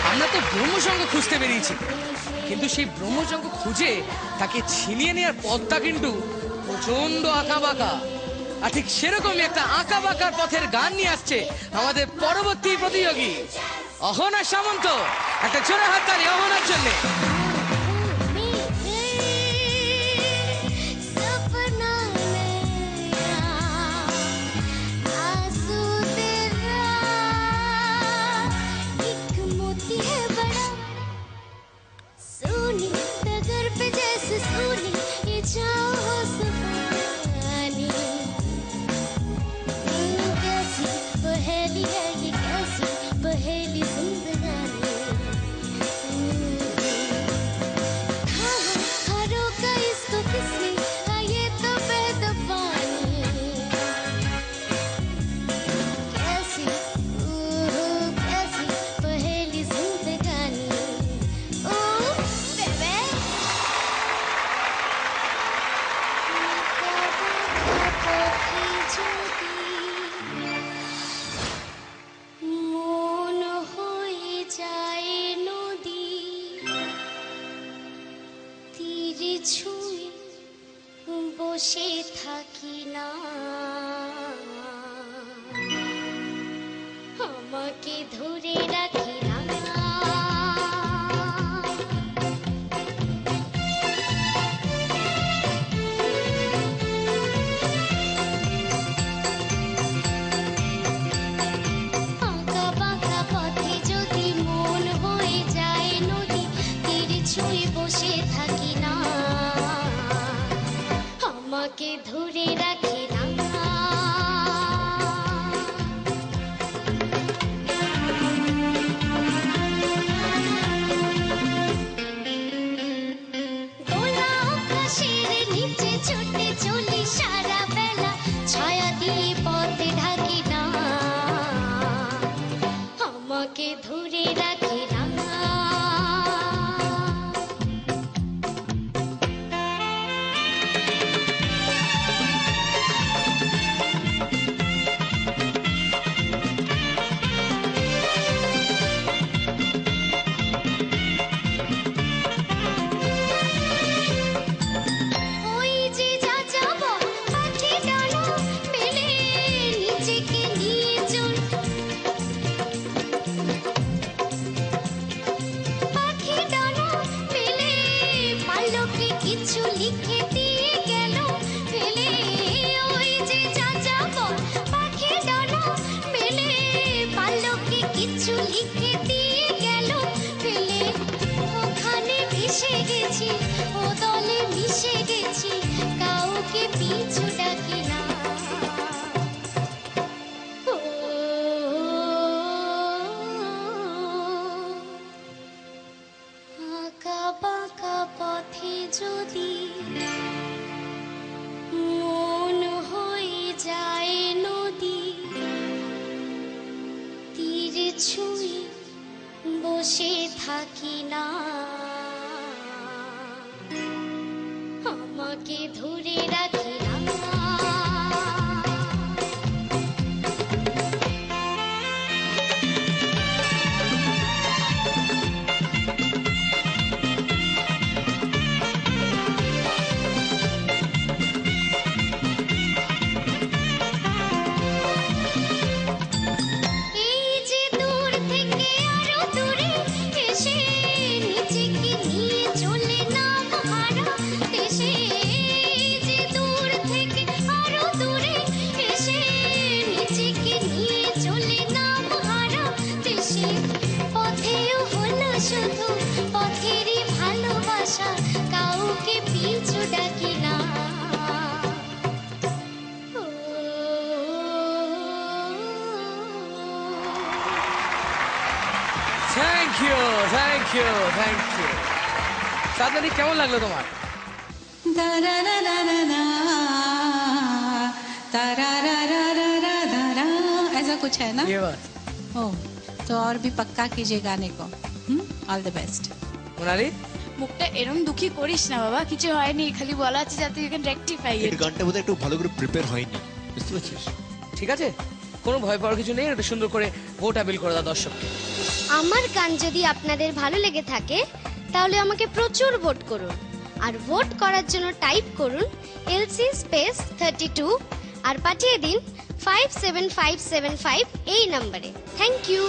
আমরা তো ব্রহ্মসঙ্গ খুঁজতে বেরিয়েছি, কিন্তু সেই ব্রহ্মসঙ্গ খুঁজে তাকে ছিনিয়ে নেওয়ার পথটা কিন্তু প্রচন্ড আঁকা বাঁকা। আর ঠিক সেরকমই একটা আঁকা বাঁকার পথের গান নিয়ে আসছে আমাদের পরবর্তী প্রতিযোগী অহনা সামন্ত। একটা জোরে হাততালি অহনার জন্য। বসে থাকি না, আমাকে ধরে রাখি না। আঁকা বাঁকা পথে যদি মন হয়ে যায় নদী, তীর ছুঁয়ে বসে থাকি না, আমাকে ধরে রাখি না। দোলা আকাশের নিচে ছুটে চলি সারা বেলা, ছায়া দিয়ে পথ ঢাকি না, আমাকে ধরে রাখি না। কিছু লিখে দিয়ে গেল ফেলে, ওই যে যাযাবর পাখি ডানা মেলে, পালকে কিছু লিখে দিয়ে গেল ফেলে। ওখানে ভেসে গেছি, ও দলে মিশে গেছি, কাউকে পিছু ডাকি না। আঁকা বাঁকা পথে যদি মন হয়ে যায় নদী, তীরে ছুঁয়ে বসে থাকি না, আমাকে ধরে রাখি না। পথেরই ভালোবাসা, কাউকে পিছু ডাকি না। Thank you, thank you, thank you. সাধনাদি কেমন লাগলো তোমার? ऐसा कुछ है ना? ये बात। ओह, तो और भी पक्का कीजिए गाने को। All the best. মোনালি, মুখটা এরকম দুঃখী করিস না বাবা, কিছু হয়নি, খালি বলা আছে যাতে ইউ ক্যান রেকটিফাই ইট। এই গানটা বোধহয় একটু ভালো করে প্রিপেয়ার হয়নি, বুঝতে পারছিস? ঠিক আছে, কোনো ভয় পাওয়ার কিছু নেই, একটা সুন্দর করে ভোটাবিল করে দাও দর্শককে। আমার গান যদি আপনাদের ভালো লেগে থাকে তাহলে আমাকে প্রচুর ভোট করুন, আর ভোট করার জন্য টাইপ করুন LC space 32 আর পাঠিয়ে দিন 57575 এই নম্বরে। Thank you.